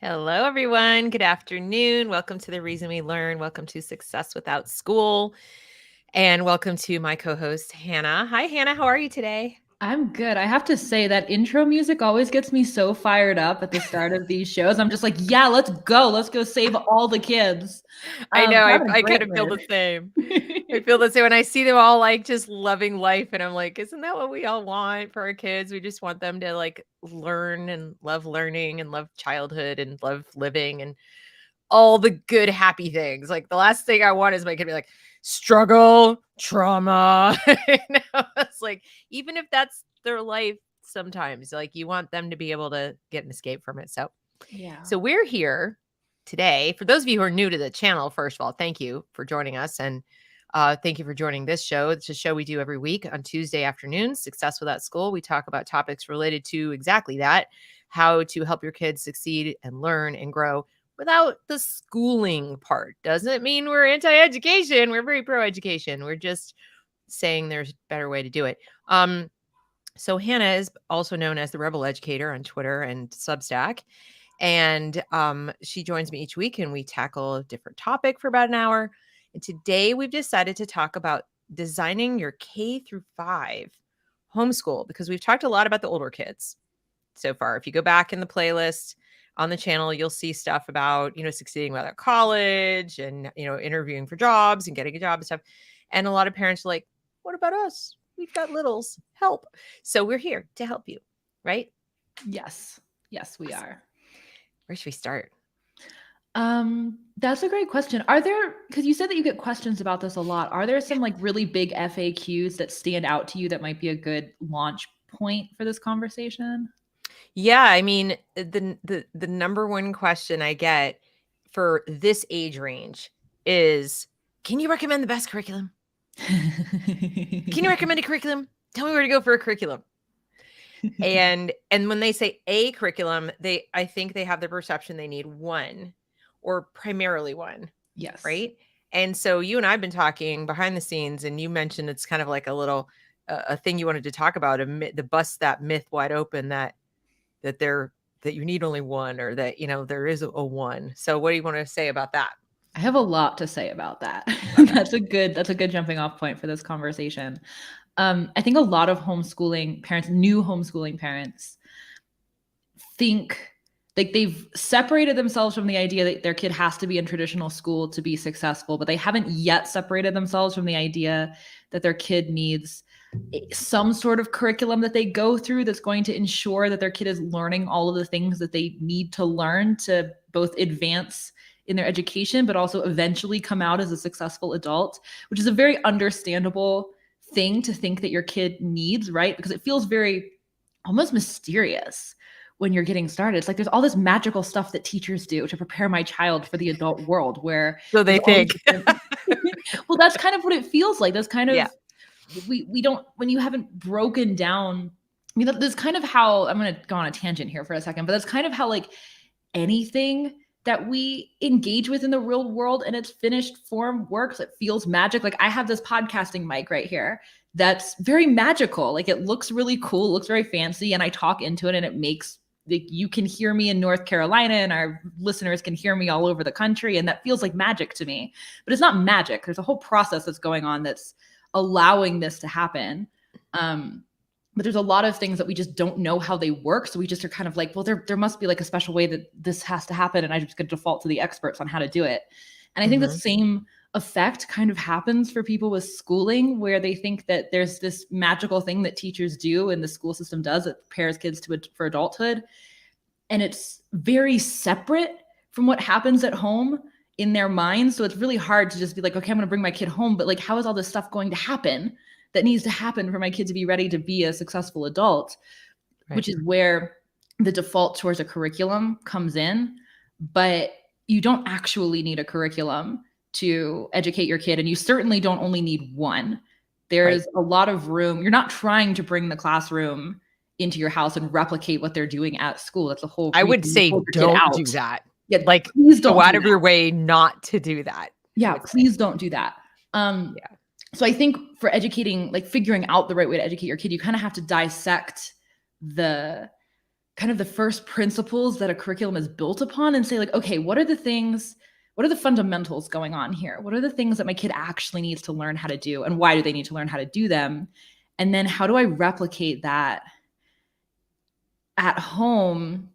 Hello, everyone. Good afternoon. Welcome to The Reason We Learn. Welcome to Success Without School. And welcome to my co-host, Hannah. Hi, Hannah. How are you today? I'm good. I have to say that intro music always gets me so fired up at the start of these shows. I'm just like, yeah, let's go. Let's go save all the kids. I know. So I'm in a I great kind of feel the same. I mood. feel the same when I see them all just loving life. And I'm like, isn't that what we all want for our kids? We just want them to learn and love learning and love childhood and love living and all the good, happy things. Like the last thing I want is my kid to be like, struggle, trauma. It's like, even if that's their life, sometimes you want them to be able to get an escape from it. Yeah. So we're here today. For those of you who are new to the channel, first of all, thank you for joining us. And thank you for joining this show. It's a show we do every week on Tuesday afternoons, Success Without School. We talk about topics related to exactly that, how to help your kids succeed and learn and grow without the schooling part. Doesn't mean we're anti-education. We're very pro-education. We're just saying there's a better way to do it. So Hannah is also known as the Rebel Educator on Twitter and Substack. And she joins me each week and we tackle a different topic for about an hour. And today we've decided to talk about designing your K-5 homeschool, because we've talked a lot about the older kids so far. If you go back in the playlist on the channel, you'll see stuff about, succeeding without college and, interviewing for jobs and getting a job and stuff. And a lot of parents are like, what about us? We've got littles, help. So we're here to help you, right? Yes. Yes, we are. Where should we start? That's a great question. Because you said that you get questions about this a lot, are there some really big FAQs that stand out to you that might be a good launch point for this conversation? Yeah, I mean, the number one question I get for this age range is, can you recommend the best curriculum? Can you recommend a curriculum? Tell me where to go for a curriculum. And when they say a curriculum, I think they have the perception they need one, or primarily one. Yes. Right. And so you and I have been talking behind the scenes, and you mentioned it's kind of like a little a thing you wanted to talk about, to bust that myth wide open that you need only one, or that there is a one. So what do you want to say about that? I have a lot to say about that. Okay. That's a good jumping off point for this conversation. I think a lot of homeschooling parents, new homeschooling parents, think they've separated themselves from the idea that their kid has to be in traditional school to be successful, but they haven't yet separated themselves from the idea that their kid needs some sort of curriculum that they go through that's going to ensure that their kid is learning all of the things that they need to learn to both advance in their education, but also eventually come out as a successful adult, which is a very understandable thing to think that your kid needs, right? Because it feels very almost mysterious when you're getting started. It's like there's all this magical stuff that teachers do to prepare my child for the adult world, where so they think. Well, that's kind of what it feels like. That's kind of we don't, when you haven't broken down. I mean, that's kind of how, I'm going to go on a tangent here for a second, but that's kind of how anything that we engage with in the real world in its finished form works. It feels magic. Like I have this podcasting mic right here that's very magical. It looks really cool, it looks very fancy, and I talk into it and it makes you can hear me in North Carolina and our listeners can hear me all over the country, and that feels like magic to me. But it's not magic. There's a whole process that's going on that's allowing this to happen. But there's a lot of things that we just don't know how they work. So we just are kind of like, well, there must be a special way that this has to happen, and I just going to default to the experts on how to do it. And I think the same effect kind of happens for people with schooling, where they think that there's this magical thing that teachers do and the school system does that prepares kids for adulthood. And it's very separate from what happens at home in their minds. So it's really hard to just be like, okay, I'm going to bring my kid home, but how is all this stuff going to happen that needs to happen for my kid to be ready to be a successful adult? Right. Which is where the default towards a curriculum comes in. But you don't actually need a curriculum to educate your kid. And you certainly don't only need one. There's a lot of room. You're not trying to bring the classroom into your house and replicate what they're doing at school. That's a whole. I would say don't do that. Yeah, please don't go out of your way not to do that. Yeah, please don't do that. So I think for educating, figuring out the right way to educate your kid, you kind of have to dissect the kind of the first principles that a curriculum is built upon and say like, okay, what are the fundamentals going on here? What are the things that my kid actually needs to learn how to do, and why do they need to learn how to do them? And then how do I replicate that at home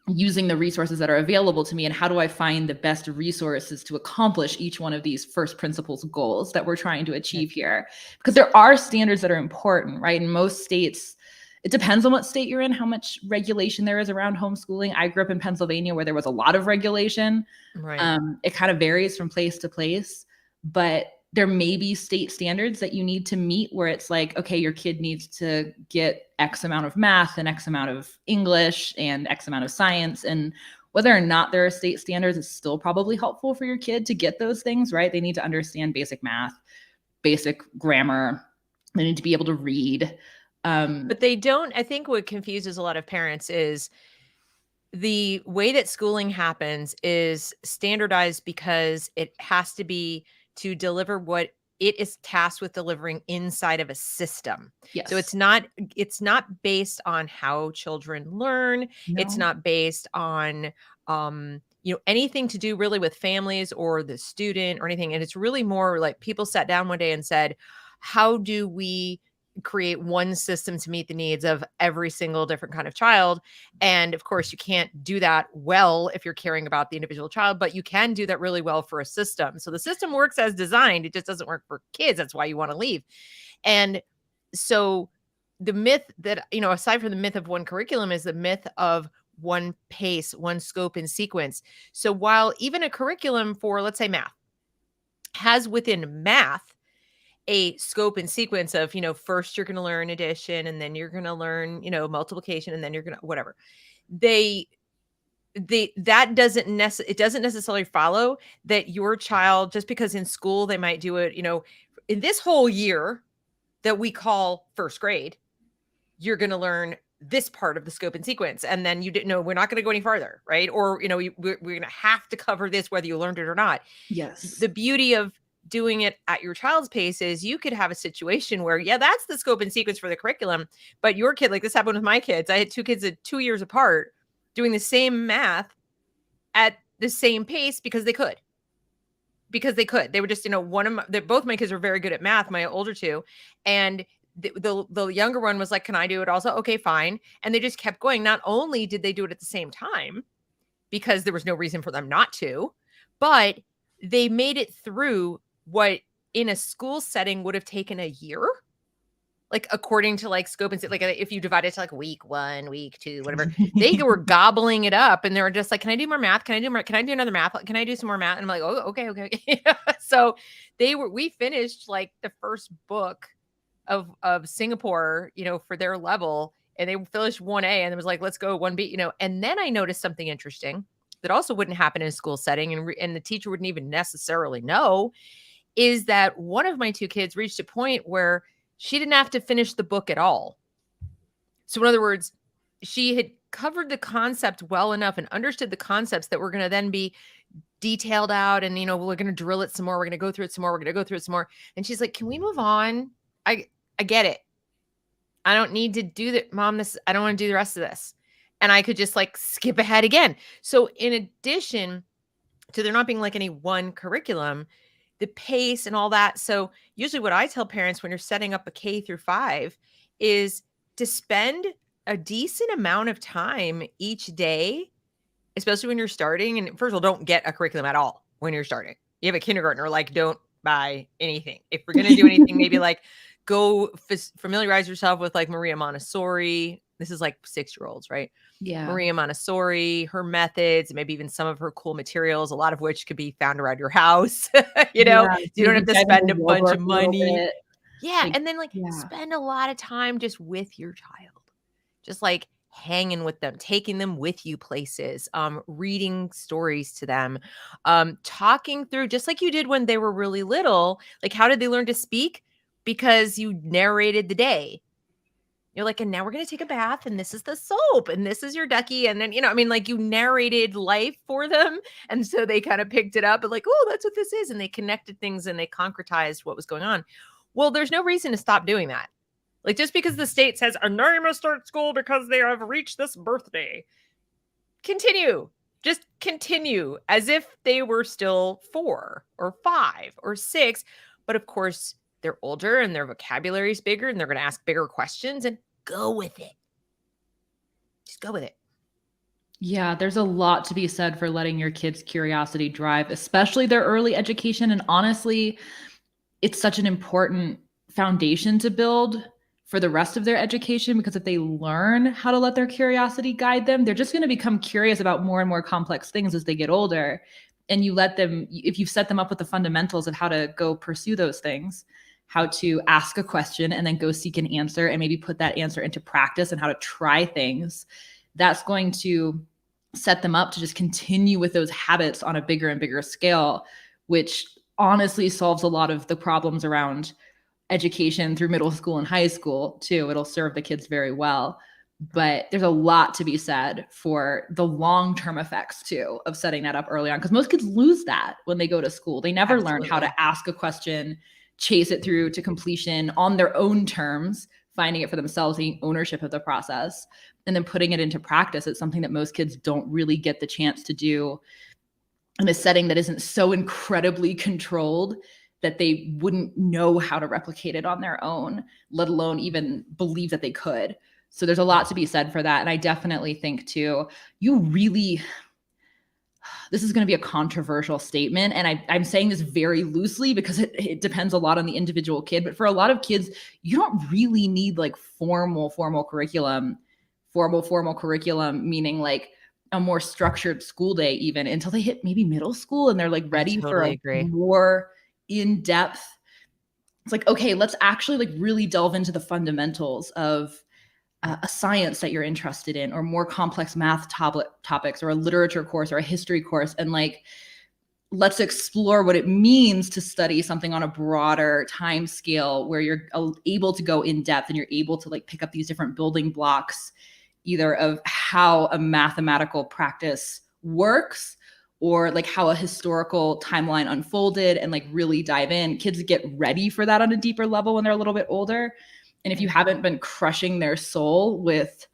using the resources that are available to me? And how do I find the best resources to accomplish each one of these first principles goals that we're trying to achieve here? Because there are standards that are important, right? In most states, it depends on what state you're in, how much regulation there is around homeschooling. I grew up in Pennsylvania where there was a lot of regulation. Right. It kind of varies from place to place, but there may be state standards that you need to meet where it's like, okay, your kid needs to get X amount of math and X amount of English and X amount of science. And whether or not there are state standards, it's still probably helpful for your kid to get those things, right? They need to understand basic math, basic grammar. They need to be able to read. But they don't, I think what confuses a lot of parents is the way that schooling happens is standardized because it has to be to deliver what it is tasked with delivering inside of a system. Yes. So it's not based on how children learn. No. It's not based on anything to do really with families or the student or anything. And it's really more like people sat down one day and said, how do we create one system to meet the needs of every single different kind of child? And of course, you can't do that well if you're caring about the individual child, but you can do that really well for a system. So the system works as designed. It just doesn't work for kids. That's why you want to leave. And so the myth that, aside from the myth of one curriculum, is the myth of one pace, one scope and sequence. So while even a curriculum for, let's say, math has within math a scope and sequence of, first you're going to learn addition, and then you're going to learn, multiplication, and then you're going to whatever. It doesn't necessarily follow that your child, just because in school they might do it, in this whole year that we call first grade, you're going to learn this part of the scope and sequence. And then you didn't know, we're not going to go any farther, right? Or, we're going to have to cover this, whether you learned it or not. Yes. The beauty of doing it at your child's pace is you could have a situation where, that's the scope and sequence for the curriculum, but your kid, like this happened with my kids. I had two kids at 2 years apart doing the same math at the same pace because they could. They were just, both my kids were very good at math, my older two. And the younger one was like, can I do it also? Okay, fine. And they just kept going. Not only did they do it at the same time, because there was no reason for them not to, but they made it through what in a school setting would have taken a year, like according to like scope and like if you divide it to like week 1, week 2, whatever, they were gobbling it up, and they were just like, can I do more math? Can I do another math? Can I do some more math? And I'm like, oh, okay. So we finished like the first book of Singapore, for their level, and they finished 1A, and it was like, let's go 1B, and then I noticed something interesting that also wouldn't happen in a school setting, and the teacher wouldn't even necessarily know, is that one of my two kids reached a point where she didn't have to finish the book at all. So in other words, she had covered the concept well enough and understood the concepts that were going to then be detailed out, and, we're going to drill it some more. We're going to go through it some more. We're going to go through it some more. And she's like, can we move on? I get it. I don't need to do that, Mom. I don't want to do the rest of this. And I could just like skip ahead again. So in addition to there not being like any one curriculum, the pace and all that. So usually what I tell parents when you're setting up a K-5 is to spend a decent amount of time each day, especially when you're starting. And first of all, don't get a curriculum at all when you're starting. You have a kindergartner, like don't buy anything. If we're going to do anything, maybe like go familiarize yourself with like Maria Montessori. This is like 6-year-olds, right? Yeah. Maria Montessori, her methods, maybe even some of her cool materials, a lot of which could be found around your house. You don't have to spend a bunch of money. Yeah. And then spend a lot of time just with your child, just like hanging with them, taking them with you places, reading stories to them, talking through, just like you did when they were really little. Like, how did they learn to speak? Because you narrated the day. You're like, and now we're going to take a bath, and this is the soap, and this is your ducky. And then, like you narrated life for them. And so they kind of picked it up and like, oh, that's what this is. And they connected things and they concretized what was going on. Well, there's no reason to stop doing that. Like, just because the state says, and now you must start school because they have reached this birthday. Continue. Just continue as if they were still 4 or 5 or 6. But of course, they're older and their vocabulary is bigger and they're going to ask bigger questions, and go with it. Just go with it. Yeah, there's a lot to be said for letting your kids' curiosity drive, especially their early education. And honestly, it's such an important foundation to build for the rest of their education, because if they learn how to let their curiosity guide them, they're just going to become curious about more and more complex things as they get older. And you let them, if you've set them up with the fundamentals of how to go pursue those things, how to ask a question and then go seek an answer and maybe put that answer into practice and how to try things, that's going to set them up to just continue with those habits on a bigger and bigger scale, which honestly solves a lot of the problems around education through middle school and high school too. It'll serve the kids very well. But there's a lot to be said for the long-term effects too of setting that up early on, because most kids lose that when they go to school. They never learn how to ask a question, chase it through to completion on their own terms, finding it for themselves, taking ownership of the process, and then putting it into practice. It's something that most kids don't really get the chance to do in a setting that isn't so incredibly controlled that they wouldn't know how to replicate it on their own, let alone even believe that they could. So there's a lot to be said for that. And I definitely think too, this is going to be a controversial statement. And I'm saying this very loosely because it depends a lot on the individual kid. But for a lot of kids, you don't really need like formal curriculum, meaning like a more structured school day even until they hit maybe middle school and they're like ready for a more in-depth. It's like, okay, let's actually like really delve into the fundamentals of a science that you're interested in, or more complex math topics, or a literature course, or a history course. And like, let's explore what it means to study something on a broader time scale where you're able to go in depth and you're able to like pick up these different building blocks, either of how a mathematical practice works or like how a historical timeline unfolded, and like really dive in. Kids get ready for that on a deeper level when they're a little bit older. And if you haven't been crushing their soul with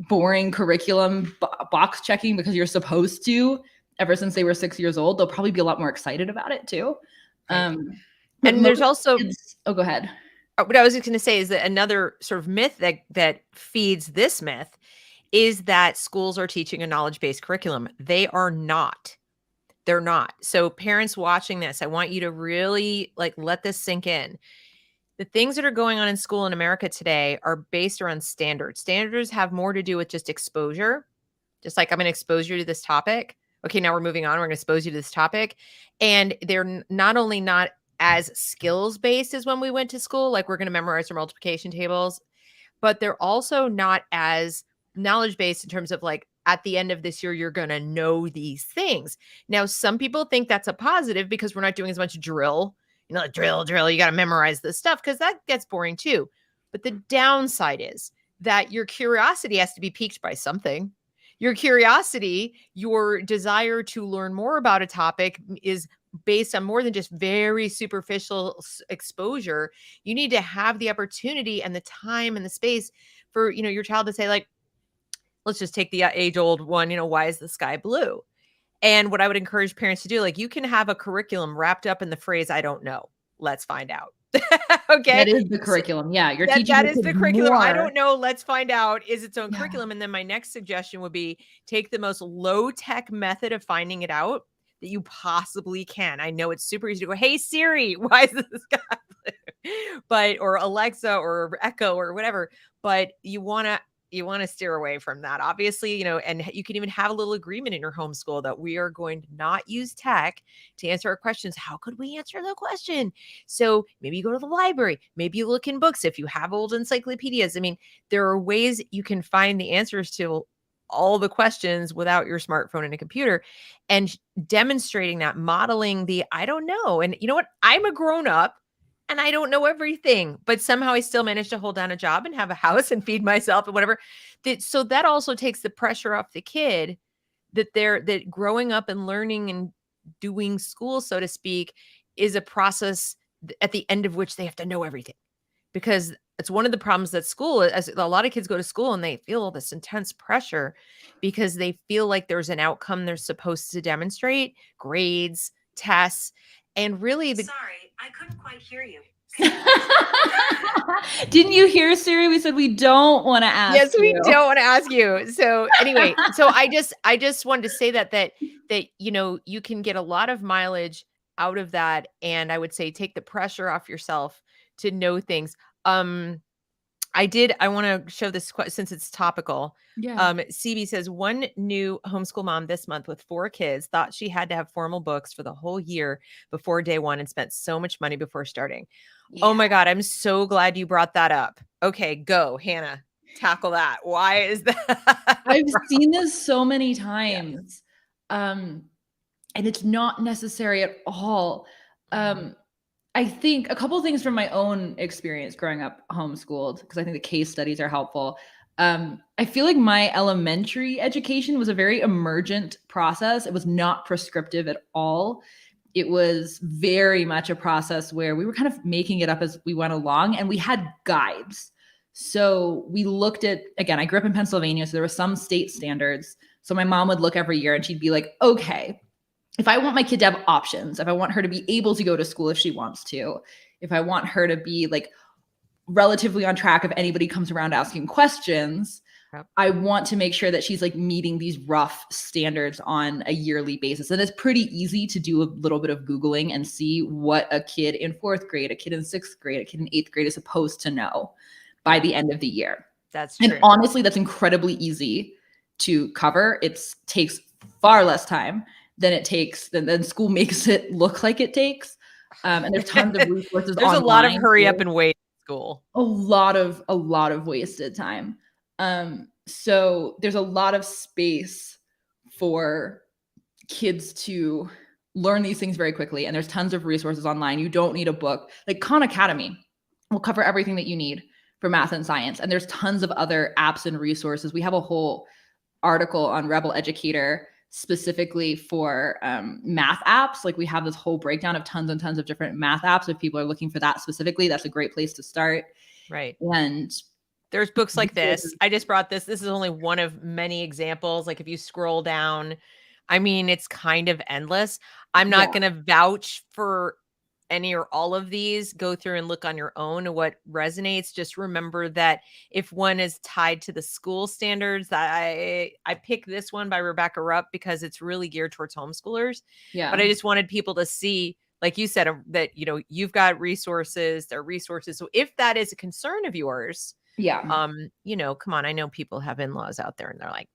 boring curriculum box checking because you're supposed to ever since they were 6 years old, they'll probably be a lot more excited about it too. And there's also go ahead. What I was just going to say is that another sort of myth that feeds this myth is that schools are teaching a knowledge-based curriculum. They are not. They're not. So parents watching this, I want you to really like let this sink in. The things that are going on in school in America today are based around standards. Standards have more to do with just exposure. Just like, I'm going to expose you to this topic. Okay, now we're moving on. We're going to expose you to this topic. And they're not only not as skills-based as when we went to school, like we're going to memorize our multiplication tables, but they're also not as knowledge-based in terms of like, at the end of this year, you're going to know these things. Now, some people think that's a positive because we're not doing as much drill. You know, like drill, you got to memorize this stuff because that gets boring too. But the downside is that your curiosity has to be piqued by something. Your curiosity, your desire to learn more about a topic is based on more than just very superficial exposure. You need to have the opportunity and the time and the space for, you know, your child to say like, let's just take the age-old one, you know, why is the sky blue? And what I would encourage parents to do, like, you can have a curriculum wrapped up in the phrase, I don't know. Let's find out. Okay. That is the curriculum. Yeah. You're teaching. That is the curriculum. I don't know. Let's find out is its own curriculum. And then my next suggestion would be take the most low-tech method of finding it out that you possibly can. I know it's super easy to go, hey, Siri, why is this guy blue? But, or Alexa or Echo or whatever, but you want to steer away from that, obviously, you know, and you can even have a little agreement in your homeschool that we are going to not use tech to answer our questions. How could we answer the question? So maybe you go to the library, maybe you look in books. If you have old encyclopedias, I mean, there are ways you can find the answers to all the questions without your smartphone and a computer, and demonstrating that, modeling the, I don't know. And you know what? I'm a grown up. And I don't know everything, but somehow I still managed to hold down a job and have a house and feed myself and whatever. So that also takes the pressure off the kid that growing up and learning and doing school, so to speak, is a process at the end of which they have to know everything. Because it's one of the problems at school, as a lot of kids go to school and they feel all this intense pressure because they feel like there's an outcome they're supposed to demonstrate, grades, tests, and really Sorry, I couldn't quite hear you. Didn't you hear, Siri? We said we don't want to ask. Yes, we don't want to ask you. So anyway, so I just wanted to say that you can get a lot of mileage out of that, and I would say take the pressure off yourself to know things. I want to show this since it's topical. Yeah. CB says one new homeschool mom this month with 4 kids thought she had to have formal books for the whole year before day 1 and spent so much money before starting. Yeah. Oh my God. I'm so glad you brought that up. Okay, go, Hannah, tackle that. Why is that? I've seen this so many times. And it's not necessary at all. I think a couple of things from my own experience growing up homeschooled, because I think the case studies are helpful. I feel like my elementary education was a very emergent process. It was not prescriptive at all. It was very much a process where we were kind of making it up as we went along, and we had guides. So we looked at, again, I grew up in Pennsylvania, so there were some state standards. So my mom would look every year and she'd be like, okay, if I want my kid to have options, if I want her to be able to go to school if she wants to, if I want her to be like relatively on track if anybody comes around asking questions, yep, I want to make sure that she's like meeting these rough standards on a yearly basis. And it's pretty easy to do a little bit of Googling and see what a kid in 4th grade, a kid in 6th grade, a kid in 8th grade is supposed to know by the end of the year. That's true. And honestly, that's incredibly easy to cover. It takes far less time than school makes it look like it takes. And there's tons of resources. There's a lot of hurry up and wait at school. A lot of wasted time. So there's a lot of space for kids to learn these things very quickly. And there's tons of resources online. You don't need a book. Like Khan Academy will cover everything that you need for math and science. And there's tons of other apps and resources. We have a whole article on Rebel Educator specifically for math apps. Like we have this whole breakdown of tons and tons of different math apps. If people are looking for that specifically, that's a great place to start. Right. And there's books like this. I just brought this. This is only one of many examples. Like if you scroll down, I mean, it's kind of endless. I'm not going to vouch for any or all of these. Go through and look on your own what resonates. Just remember that if one is tied to the school standards, that I pick this one by Rebecca Rupp because it's really geared towards homeschoolers. Yeah. But I just wanted people to see, like you said, that, you've got resources, there are resources. So if that is a concern of yours, come on, I know people have in-laws out there and they're like,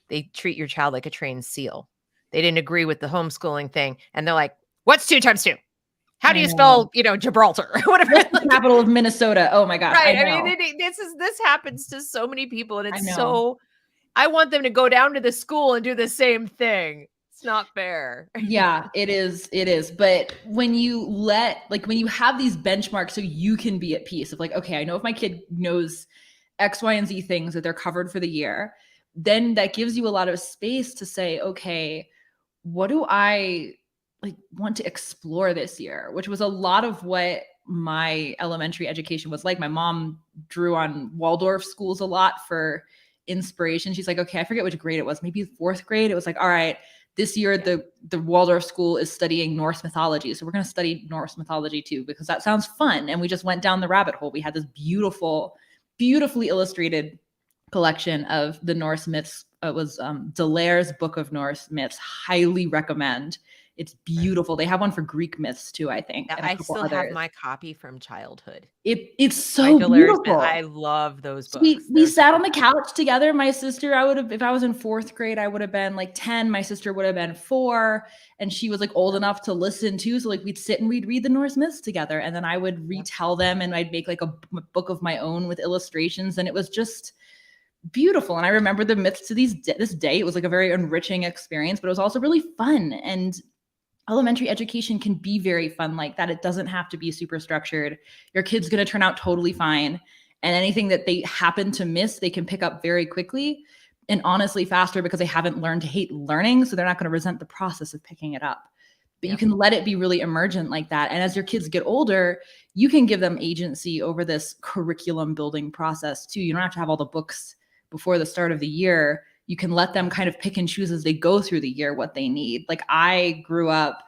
they treat your child like a trained SEAL. They didn't agree with the homeschooling thing. And they're like, what's 2 times 2? How do you spell, Gibraltar? Whatever. The capital of Minnesota. Oh my God. Right. I mean, this happens to so many people, and it's I want them to go down to the school and do the same thing. It's not fair. Yeah, it is. It is. But when you have these benchmarks, so you can be at peace of like, okay, I know if my kid knows X, Y, and Z things that they're covered for the year, then that gives you a lot of space to say, okay, what do I want to explore this year, which was a lot of what my elementary education was like. My mom drew on Waldorf schools a lot for inspiration. She's like, okay, I forget which grade it was, maybe 4th grade. It was like, all right, this year the Waldorf school is studying Norse mythology. So we're going to study Norse mythology too, because that sounds fun. And we just went down the rabbit hole. We had this beautifully illustrated collection of the Norse myths. It was Delaire's Book of Norse Myths. Highly recommend. It's beautiful. They have one for Greek myths too, I think. I still have my copy from childhood. It's so beautiful. I love those books. We sat on the couch together. My sister, if I was in 4th grade, I would have been like 10. My sister would have been 4, and she was like old enough to listen too. So like we'd sit and we'd read the Norse myths together, and then I would retell them, and I'd make like a book of my own with illustrations, and it was just beautiful. And I remember the myths to this day. It was like a very enriching experience, but it was also really fun. And elementary education can be very fun like that. It doesn't have to be super structured. Your kid's going to turn out totally fine. And anything that they happen to miss, they can pick up very quickly and honestly faster because they haven't learned to hate learning. So they're not going to resent the process of picking it up. but you can let it be really emergent like that. And as your kids get older, you can give them agency over this curriculum building process too. You don't have to have all the books before the start of the year. You can let them kind of pick and choose as they go through the year what they need. Like I grew up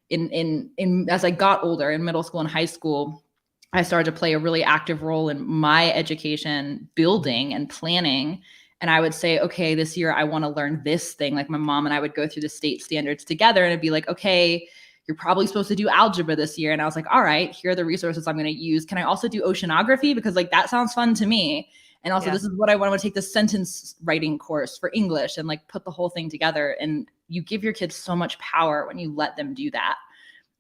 in as I got older in middle school and high school, I started to play a really active role in my education building and planning. And I would say, okay, this year I want to learn this thing. Like my mom and I would go through the state standards together, and it'd be like, okay, you're probably supposed to do algebra this year. And I was like, all right, here are the resources I'm going to use. Can I also do oceanography? Because like that sounds fun to me. And also this is what I want to take the sentence writing course for English and like put the whole thing together. And you give your kids so much power when you let them do that.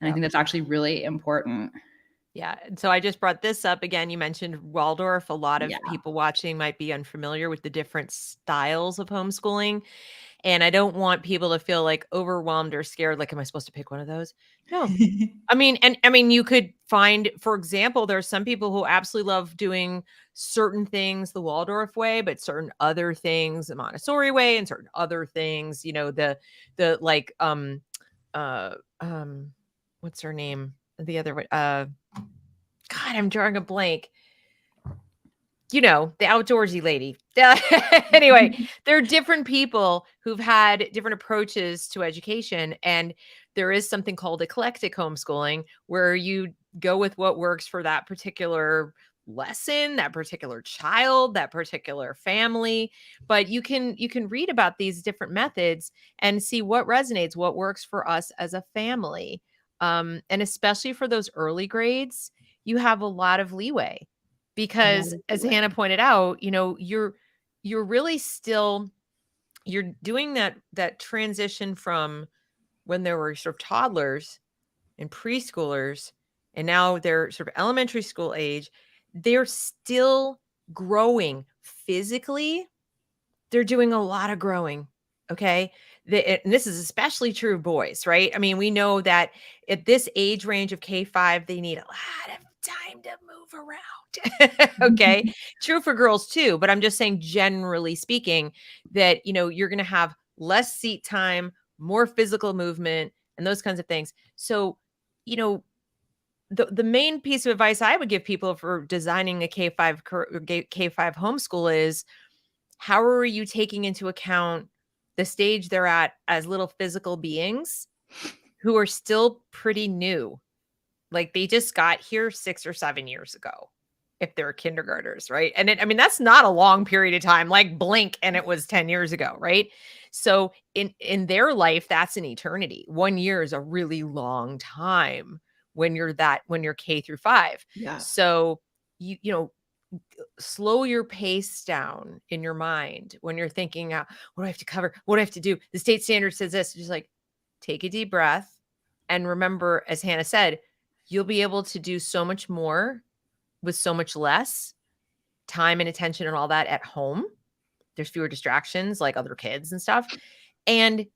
And I think that's actually really important. Yeah. And so I just brought this up again. You mentioned Waldorf. A lot of people watching might be unfamiliar with the different styles of homeschooling. And I don't want people to feel like overwhelmed or scared. Like, am I supposed to pick one of those? No. I mean, you could find, for example, there are some people who absolutely love doing certain things the Waldorf way, but certain other things the Montessori way, and certain other things, you know, the like, what's her name? The other way, God, I'm drawing a blank. You know, the outdoorsy lady. Anyway, there are different people who've had different approaches to education. And there is something called eclectic homeschooling, where you go with what works for that particular lesson, that particular child, that particular family. But you can read about these different methods and see what resonates, what works for us as a family. And especially for those early grades, you have a lot of leeway. Because as Hannah pointed out, you know, you're really still, you're doing that transition from when they were sort of toddlers and preschoolers, and now they're sort of elementary school age. They're still growing physically. They're doing a lot of growing. Okay. And this is especially true of boys, right? I mean, we know that at this age range of K-5, they need a lot of time to move around. Okay. True for girls too, but I'm just saying, generally speaking, that, you know, you're going to have less seat time, more physical movement, and those kinds of things. So, you know, the main piece of advice I would give people for designing a K-5 K-5 homeschool is, how are you taking into account the stage they're at as little physical beings who are still pretty new? Like they just got here 6 or 7 years ago, if they're kindergartners, right? And I mean, that's not a long period of time, like blink and it was 10 years ago, right? So in their life, that's an eternity. 1 year is a really long time when you're K-5. Yeah. So you know, slow your pace down in your mind when you're thinking, what do I have to cover? What do I have to do? The state standard says this. Just like take a deep breath and remember, as Hannah said, you'll be able to do so much more with so much less time and attention and all that at home. There's fewer distractions like other kids and stuff. And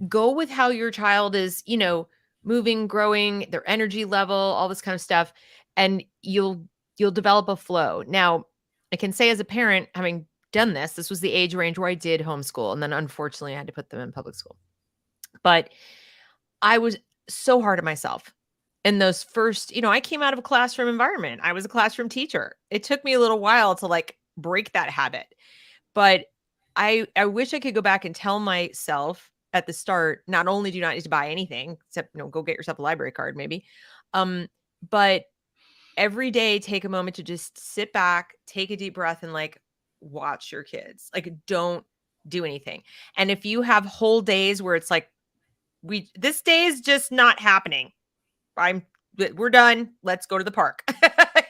go with how your child is, you know, moving, growing, their energy level, all this kind of stuff. And you'll develop a flow. Now, I can say as a parent, having done this was the age range where I did homeschool. And then unfortunately I had to put them in public school. But I was so hard on myself in those first, you know, I came out of a classroom environment. I was a classroom teacher. It took me a little while to like break that habit. But I wish I could go back and tell myself at the start, not only do you not need to buy anything, except, you know, go get yourself a library card maybe. But every day, take a moment to just sit back, take a deep breath, and like watch your kids. Like, don't do anything. And if you have whole days where it's like, this day is just not happening, we're done. Let's go to the park.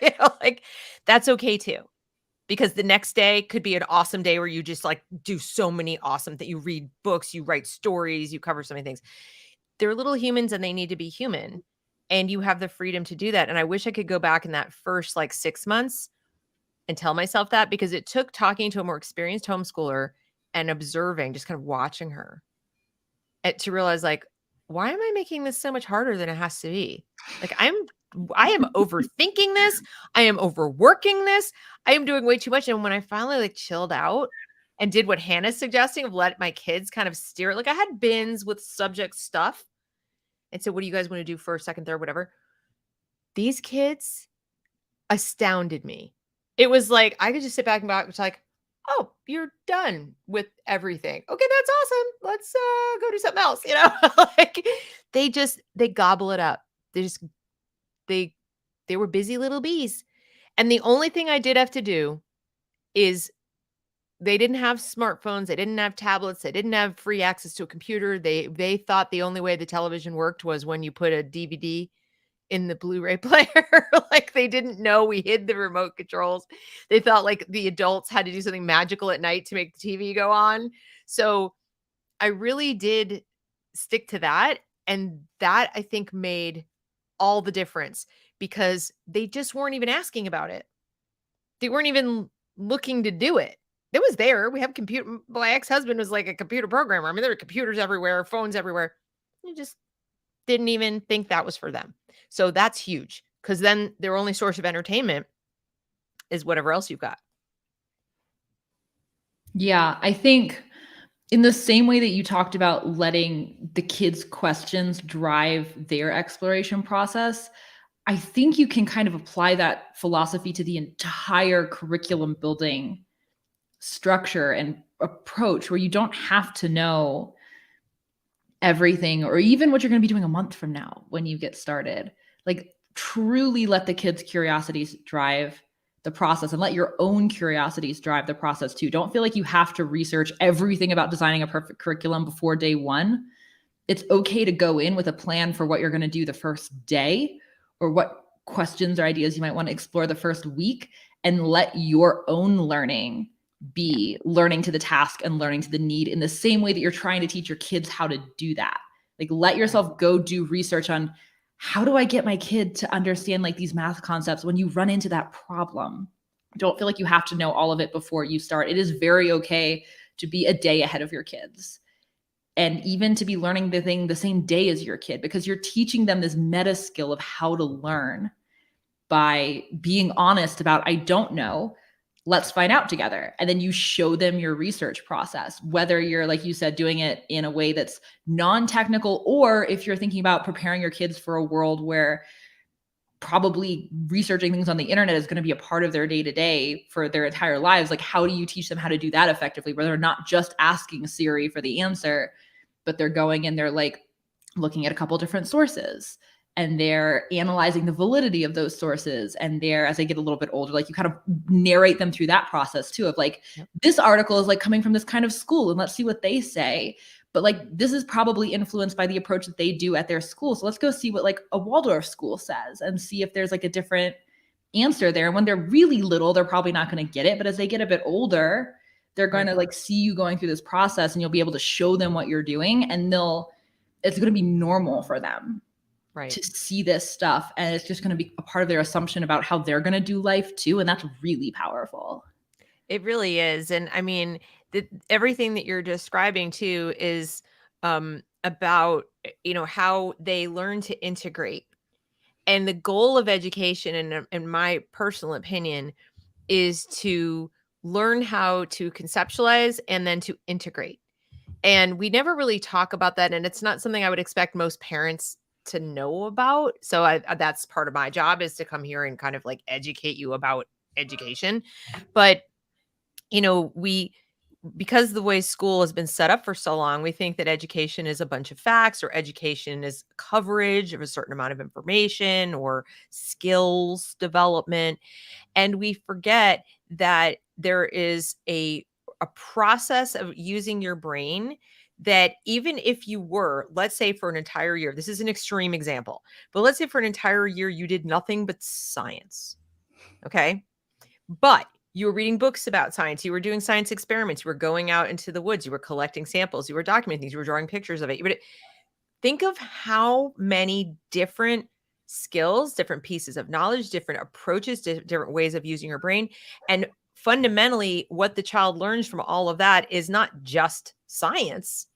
You know, like that's okay too. Because the next day could be an awesome day where you just like do so many awesome things. You read books, you write stories, you cover so many things. They're little humans and they need to be human. And you have the freedom to do that. And I wish I could go back in that first like 6 months and tell myself that, because it took talking to a more experienced homeschooler and observing, just kind of watching her, to realize like, why am I making this so much harder than it has to be? Like I am overthinking this. I am overworking this. I am doing way too much. And when I finally like chilled out and did what Hannah's suggesting of let my kids kind of steer it, like I had bins with subject stuff, and said, what do you guys want to do first, second, third, whatever? These kids astounded me. It was like, I could just sit back and watch like, oh, you're done with everything. Okay, that's awesome. Let's go do something else. Like they gobble it up. They were busy little bees. And the only thing I did have to do is they didn't have smartphones, they didn't have tablets, they didn't have free access to a computer. They thought the only way the television worked was when you put a DVD in the Blu-ray player. Like they didn't know we hid the remote controls. They thought like the adults had to do something magical at night to make the TV go on. So I really did stick to that. And that I think made all the difference because they just weren't even asking about it. They weren't even looking to do it. It was there. We have computer. My ex-husband was like a computer programmer. I mean, there were computers everywhere, phones everywhere. You just didn't even think that was for them. So that's huge because then their only source of entertainment is whatever else you've got. Yeah, I think in the same way that you talked about letting the kids' questions drive their exploration process, I think you can kind of apply that philosophy to the entire curriculum building structure and approach where you don't have to know everything or even what you're going to be doing a month from now when you get started. Like truly let the kids' curiosities drive the process and let your own curiosities drive the process too. Don't feel like you have to research everything about designing a perfect curriculum before day one. It's okay to go in with a plan for what you're going to do the first day or what questions or ideas you might want to explore the first week and let your own learning be learning to the task and learning to the need in the same way that you're trying to teach your kids how to do that. Like let yourself go do research on how do I get my kid to understand like these math concepts when you run into that problem. Don't feel like you have to know all of it before you start. It is very okay to be a day ahead of your kids and even to be learning the thing the same day as your kid because you're teaching them this meta skill of how to learn by being honest about, I don't know, let's find out together. And then you show them your research process, whether you're, like you said, doing it in a way that's non-technical, or if you're thinking about preparing your kids for a world where probably researching things on the internet is going to be a part of their day-to-day for their entire lives. Like, how do you teach them how to do that effectively, where they're not just asking Siri for the answer, but they're going and they're like looking at a couple different sources and they're analyzing the validity of those sources. And they're, as they get a little bit older, like you kind of narrate them through that process too, of like, this article is like coming from this kind of school and let's see what they say. But like, this is probably influenced by the approach that they do at their school. So let's go see what like a Waldorf school says and see if there's like a different answer there. And when they're really little, they're probably not going to get it. But as they get a bit older, they're going to like see you going through this process and you'll be able to show them what you're doing and it's going to be normal for them to see this stuff. And it's just going to be a part of their assumption about how they're going to do life too. And that's really powerful. It really is. And I mean, everything that you're describing too is about, how they learn to integrate. And the goal of education, in my personal opinion, is to learn how to conceptualize and then to integrate. And we never really talk about that. And it's not something I would expect most parents to know about. So that's part of my job, is to come here and kind of like educate you about education. But, because the way school has been set up for so long, we think that education is a bunch of facts, or education is coverage of a certain amount of information or skills development. And we forget that there is a process of using your brain that, even if you were, let's say for an entire year, this is an extreme example, but let's say for an entire year, you did nothing but science. Okay. But you were reading books about science. You were doing science experiments. You were going out into the woods. You were collecting samples. You were documenting things. You were drawing pictures of it. But think of how many different skills, different pieces of knowledge, different approaches, different ways of using your brain. And fundamentally, what the child learns from all of that is not just science.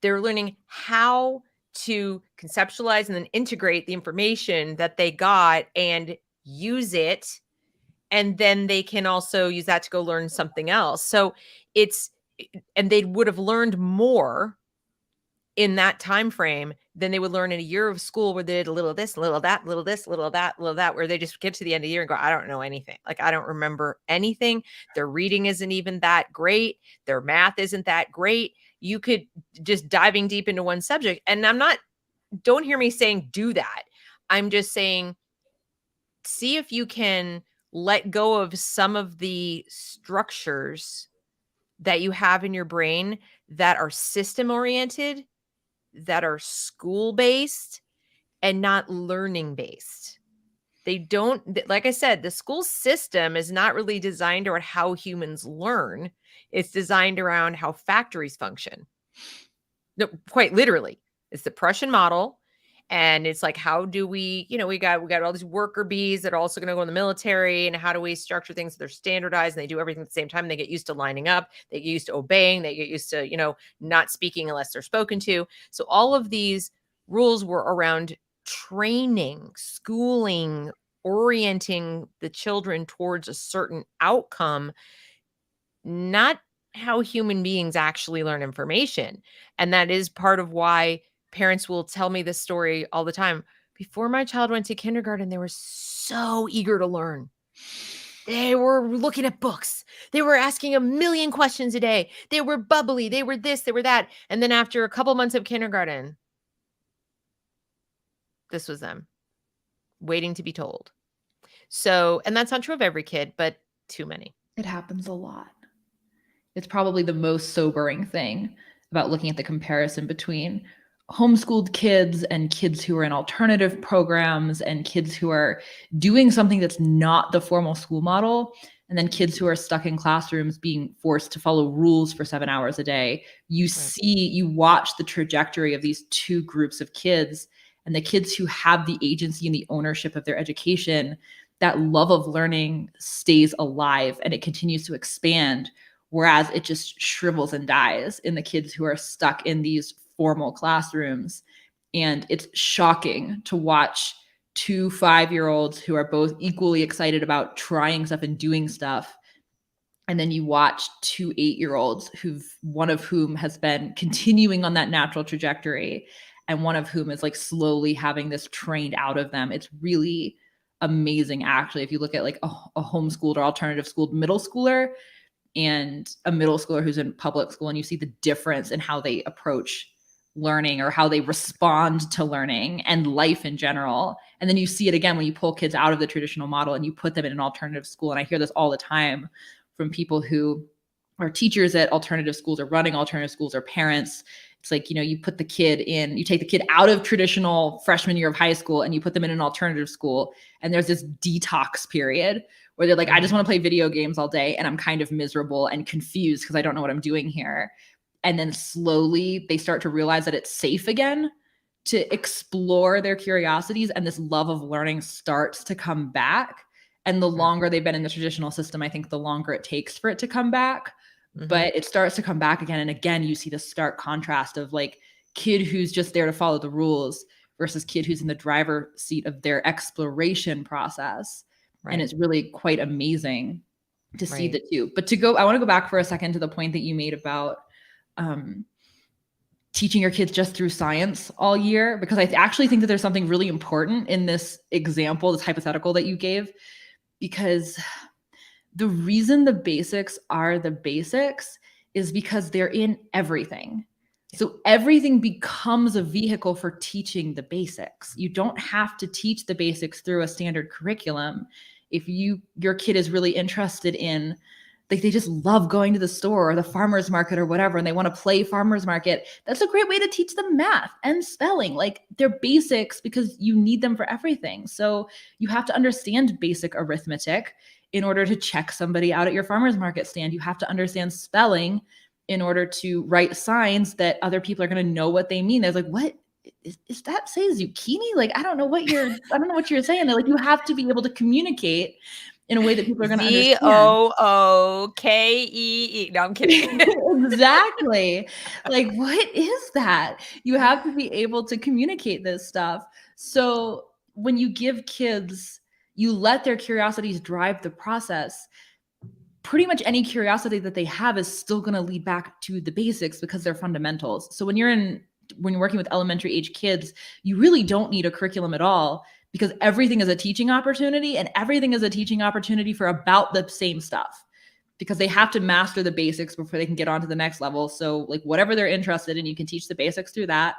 They're learning how to conceptualize and then integrate the information that they got and use it. And then they can also use that to go learn something else. So and they would have learned more in that time frame than they would learn in a year of school where they did a little of this, a little of that, a little of this, a little of that, a little of that, where they just get to the end of the year and go, I don't know anything. Like, I don't remember anything. Their reading isn't even that great. Their math isn't that great. You could just diving deep into one subject. And don't hear me saying do that. I'm just saying, see if you can let go of some of the structures that you have in your brain that are system oriented, that are school based, and not learning based. They don't, like I said, the school system is not really designed around how humans learn. It's designed around how factories function. No, quite literally. It's the Prussian model. And it's like, how do we, we got all these worker bees that are also going to go in the military, and how do we structure things so they're standardized and they do everything at the same time? They get used to lining up, they get used to obeying, they get used to, not speaking unless they're spoken to. So all of these rules were around training, schooling, orienting the children towards a certain outcome, not how human beings actually learn information. And that is part of why parents will tell me this story all the time. Before my child went to kindergarten, they were so eager to learn. They were looking at books. They were asking a million questions a day. They were bubbly. They were this, they were that. And then after a couple months of kindergarten, this was them waiting to be told. So, and that's not true of every kid, but too many. It happens a lot. It's probably the most sobering thing about looking at the comparison between homeschooled kids and kids who are in alternative programs and kids who are doing something that's not the formal school model, and then kids who are stuck in classrooms being forced to follow rules for 7 hours a day. You watch the trajectory of these two groups of kids, and the kids who have the agency and the ownership of their education, that love of learning stays alive and it continues to expand, whereas it just shrivels and dies in the kids who are stuck in these formal classrooms. And it's shocking to watch 2 5-year-olds who are both equally excited about trying stuff and doing stuff. And then you watch 2 8-year-olds one of whom has been continuing on that natural trajectory, and one of whom is like slowly having this trained out of them. It's really amazing, actually. If you look at like a homeschooled or alternative schooled middle schooler and a middle schooler who's in public school, and you see the difference in how they approach learning or how they respond to learning and life in general. And then you see it again when you pull kids out of the traditional model and you put them in an alternative school. And I hear this all the time from people who are teachers at alternative schools or running alternative schools or parents. It's like, you take the kid out of traditional freshman year of high school and you put them in an alternative school. And there's this detox period where they're like, I just want to play video games all day and I'm kind of miserable and confused because I don't know what I'm doing here. And then slowly they start to realize that it's safe again to explore their curiosities, and this love of learning starts to come back. And the longer they've been in the traditional system, I think the longer it takes for it to come back. Mm-hmm. But it starts to come back again. And again, you see the stark contrast of like kid who's just there to follow the rules versus kid who's in the driver's seat of their exploration process. Right. And it's really quite amazing to see the two. But I want to go back for a second to the point that you made about teaching your kids just through science all year, because I actually think that there's something really important in this example, this hypothetical that you gave, because the reason the basics are the basics is because they're in everything. So everything becomes a vehicle for teaching the basics. You don't have to teach the basics through a standard curriculum. If your kid is really interested in, like, they just love going to the store or the farmer's market or whatever, and they want to play farmer's market, that's a great way to teach them math and spelling. Like, they're basics because you need them for everything. So you have to understand basic arithmetic in order to check somebody out at your farmer's market stand. You have to understand spelling in order to write signs that other people are going to know what they mean. They're like, what is that say zucchini? Like, I don't know what you're saying. They're like, you have to be able to communicate in a way that people are going to understand. Zookee. No, I'm kidding. Exactly. Like, what is that? You have to be able to communicate this stuff. So when you give kids, you let their curiosities drive the process, pretty much any curiosity that they have is still going to lead back to the basics because they're fundamentals. So when you're in when you're working with elementary age kids, you really don't need a curriculum at all, because everything is a teaching opportunity, and everything is a teaching opportunity for about the same stuff, because they have to master the basics before they can get on to the next level. So like whatever they're interested in, you can teach the basics through that.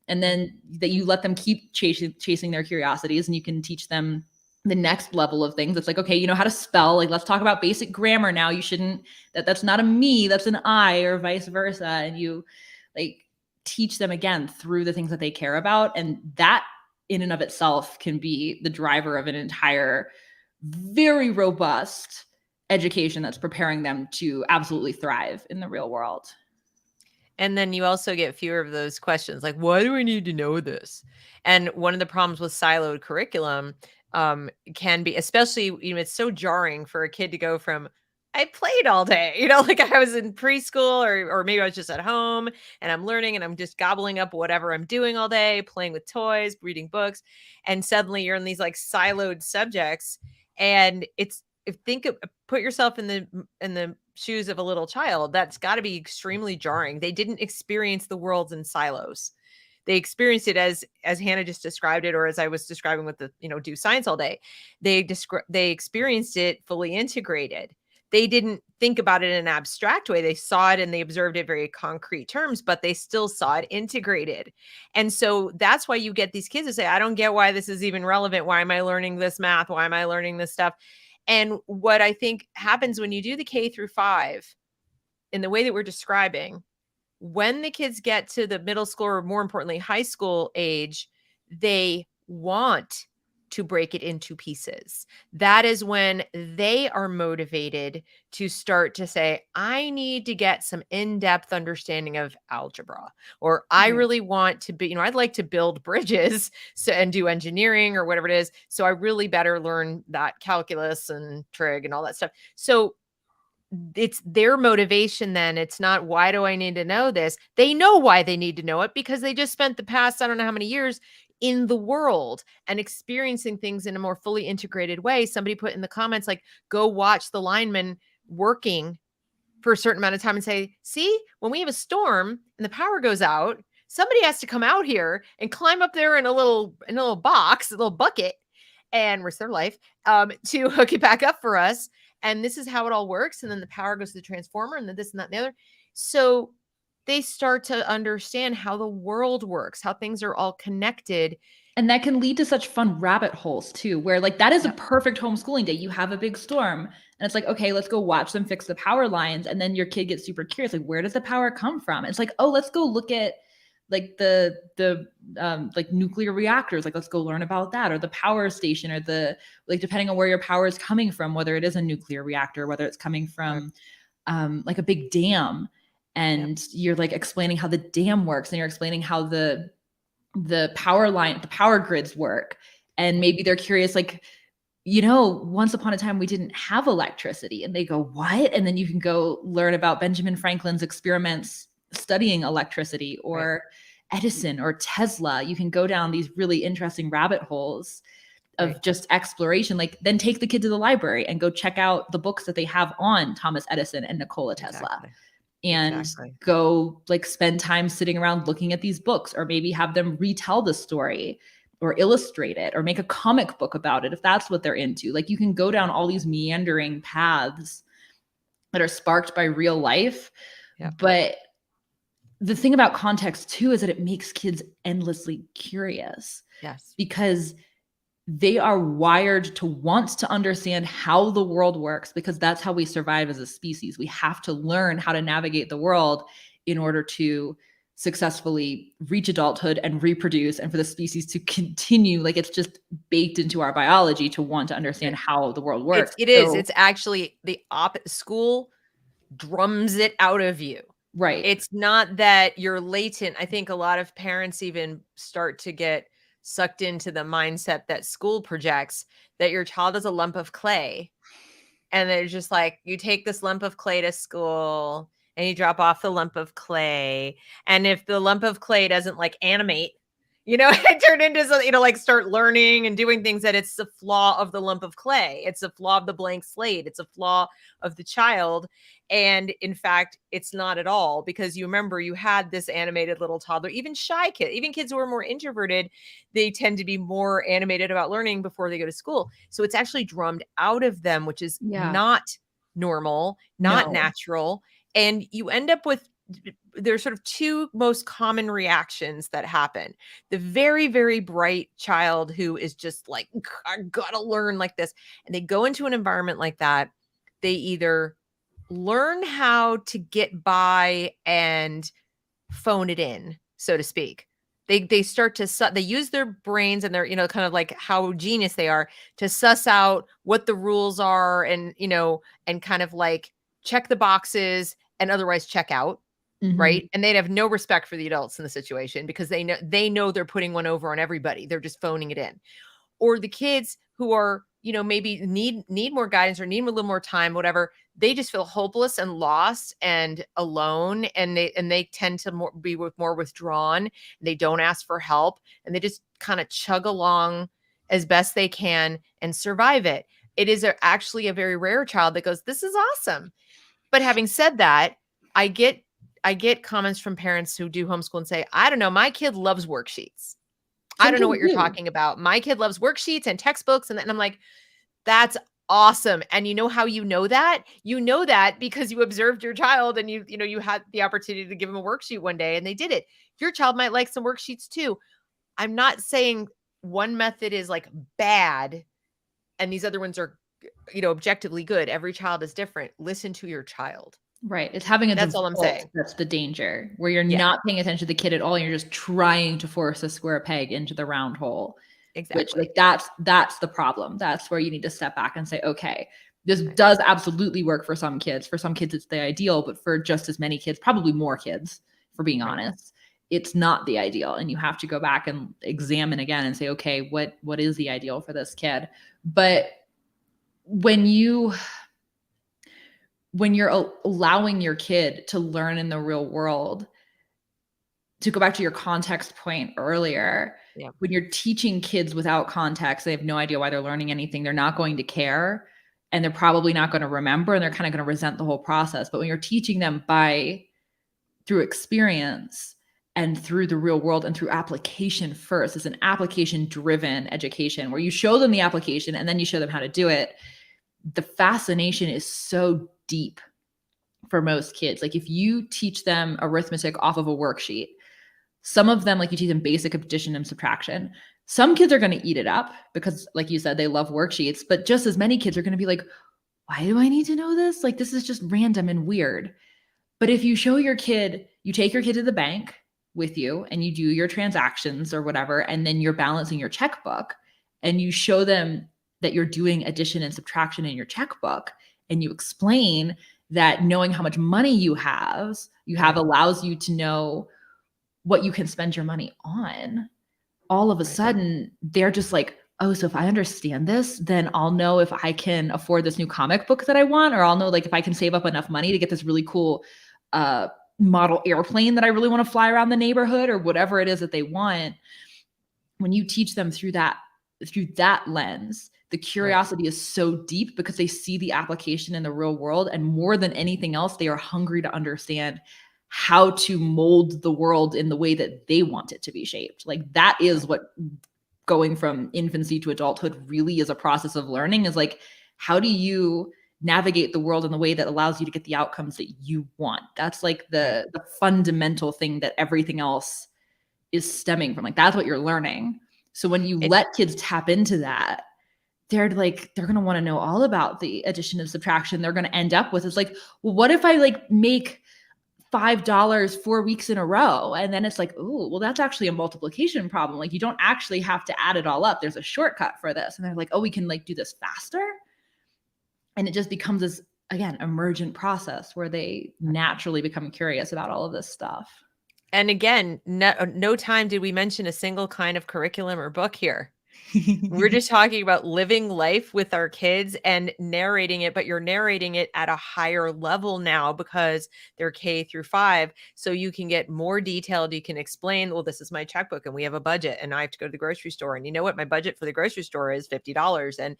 And then that you let them keep chasing their curiosities, and you can teach them the next level of things. It's like, okay, you know how to spell, like, let's talk about basic grammar now. You shouldn't, that's not a me, that's an I, or vice versa. And you like teach them again through the things that they care about. And that in and of itself can be the driver of an entire very robust education that's preparing them to absolutely thrive in the real world. And then you also get fewer of those questions like, why do I need to know this? And one of the problems with siloed curriculum can be, especially, you know, it's so jarring for a kid to go from, I played all day, you know, like I was in preschool, or maybe I was just at home and I'm learning and I'm just gobbling up whatever I'm doing all day, playing with toys, reading books. And suddenly you're in these like siloed subjects. And it's, put yourself in the shoes of a little child. That's got to be extremely jarring. They didn't experience the worlds in silos. They experienced it as Hannah just described it, or as I was describing with the, you know, do science all day. They experienced it fully integrated. They didn't think about it in an abstract way. They saw it and they observed it very concrete terms, but they still saw it integrated. And so that's why you get these kids who say, I don't get why this is even relevant. Why am I learning this math? Why am I learning this stuff? And what I think happens when you do the K-5 in the way that we're describing, when the kids get to the middle school, or more importantly, high school age, they want to break it into pieces. That is when they are motivated to start to say, I need to get some in-depth understanding of algebra, or I really want to be, you know, I'd like to build bridges and do engineering or whatever it is. So I really better learn that calculus and trig and all that stuff. So it's their motivation then. It's not, why do I need to know this? They know why they need to know it, because they just spent the past, I don't know how many years in the world and experiencing things in a more fully integrated way. Somebody put in the comments, like, go watch the linemen working for a certain amount of time and say, see, when we have a storm and the power goes out, somebody has to come out here and climb up there in a little box, a little bucket, and risk their life to hook it back up for us. And this is how it all works. And then the power goes to the transformer, and then this and that and the other. So they start to understand how the world works, how things are all connected. And that can lead to such fun rabbit holes too, where like that is a perfect homeschooling day. You have a big storm and it's like, okay, let's go watch them fix the power lines. And then your kid gets super curious, like, where does the power come from? And it's like, oh, let's go look at like the like nuclear reactors. Like, let's go learn about that, or the power station, or the, like, depending on where your power is coming from, whether it is a nuclear reactor, whether it's coming from like a big dam. And you're like explaining how the dam works, and you're explaining how the power line, the power grids work. And maybe they're curious, like, you know, once upon a time we didn't have electricity, and they go, what? And then you can go learn about Benjamin Franklin's experiments studying electricity, or Edison or Tesla. You can go down these really interesting rabbit holes of just exploration. Like, then take the kid to the library and go check out the books that they have on Thomas Edison and Nikola Tesla. And go like spend time sitting around looking at these books, or maybe have them retell the story or illustrate it or make a comic book about it if that's what they're into. Like, you can go down all these meandering paths that are sparked by real life. But the thing about context too is that it makes kids endlessly curious. Because they are wired to want to understand how the world works, because that's how we survive as a species. We have to learn how to navigate the world in order to successfully reach adulthood and reproduce, and for the species to continue. Like, it's just baked into our biology to want to understand how the world works. It's actually the opposite. School drums it out of you. It's not that you're latent. I think a lot of parents even start to get sucked into the mindset that school projects, that your child is a lump of clay. And they're just like, you take this lump of clay to school and you drop off the lump of clay. And if the lump of clay doesn't like animate, it turned into something, like start learning and doing things that it's the flaw of the lump of clay. It's a flaw of the blank slate. It's a flaw of the child. And in fact, it's not at all, because you remember you had this animated little toddler, even shy kids, even kids who are more introverted, they tend to be more animated about learning before they go to school. So it's actually drummed out of them, which is not normal, not natural. And you end up with, there's sort of two most common reactions that happen. The very, very bright child who is just like, I gotta learn like this. And they go into an environment like that. They either learn how to get by and phone it in, so to speak. They start to, they use their brains and their, kind of like how genius they are to suss out what the rules are and, and kind of like check the boxes and otherwise check out. Right. And they'd have no respect for the adults in the situation, because they know they're putting one over on everybody. They're just phoning it in. Or the kids who are, maybe need more guidance or need a little more time, whatever. They just feel hopeless and lost and alone. And they tend to be more withdrawn. They don't ask for help, and they just kind of chug along as best they can and survive it. It is actually a very rare child that goes, this is awesome. But having said that, I get comments from parents who do homeschool and say, I don't know, my kid loves worksheets. I don't know what you're talking about. My kid loves worksheets and textbooks. And I'm like, that's awesome. And you know how you know that? You know that because you observed your child and you had the opportunity to give them a worksheet one day and they did it. Your child might like some worksheets too. I'm not saying one method is like bad and these other ones are, objectively good. Every child is different. Listen to your child. Right. It's having a that's all I'm saying. That's the danger, where you're not paying attention to the kid at all. And you're just trying to force a square peg into the round hole. Exactly. Which, like, that's the problem. That's where you need to step back and say, okay, this does absolutely work for some kids. For some kids, it's the ideal, but for just as many kids, probably more kids, for being honest, it's not the ideal. And you have to go back and examine again and say, okay, what is the ideal for this kid? But when you're allowing your kid to learn in the real world, to go back to your context point earlier, when you're teaching kids without context, they have no idea why they're learning anything. They're not going to care, and they're probably not going to remember, and they're kind of going to resent the whole process. But when you're teaching them through experience and through the real world and through application first, it's an application-driven education where you show them the application and then you show them how to do it. The fascination is so deep for most kids. Like, if you teach them arithmetic off of a worksheet, some of them, like, you teach them basic addition and subtraction. Some kids are going to eat it up because, like you said, they love worksheets, but just as many kids are going to be like, why do I need to know this? Like, this is just random and weird. But if you show your kid, you take your kid to the bank with you and you do your transactions or whatever, and then you're balancing your checkbook and you show them that you're doing addition and subtraction in your checkbook, and you explain that knowing how much money you have allows you to know what you can spend your money on. All of a sudden, they're just like, oh, so if I understand this, then I'll know if I can afford this new comic book that I want, or I'll know, like, if I can save up enough money to get this really cool model airplane that I really want to fly around the neighborhood, or whatever it is that they want. When you teach them through that lens, the curiosity is so deep because they see the application in the real world. And more than anything else, they are hungry to understand how to mold the world in the way that they want it to be shaped. Like, that is what going from infancy to adulthood really is a process of learning, is like, how do you navigate the world in the way that allows you to get the outcomes that you want? That's like the fundamental thing that everything else is stemming from. Like, that's what you're learning. So when you let kids tap into that, they're going to want to know all about the addition and subtraction. They're going to end up with, it's like, well, what if I like make $5 4 weeks in a row? And then it's like, oh, well, that's actually a multiplication problem. Like, you don't actually have to add it all up. There's a shortcut for this. And they're like, oh, we can like do this faster. And it just becomes this, again, emergent process where they naturally become curious about all of this stuff. And again, no time did we mention a single kind of curriculum or book here. We're just talking about living life with our kids and narrating it, but you're narrating it at a higher level now because they're K-5. So you can get more detailed. You can explain, well, this is my checkbook and we have a budget and I have to go to the grocery store. And you know what? My budget for the grocery store is $50. And,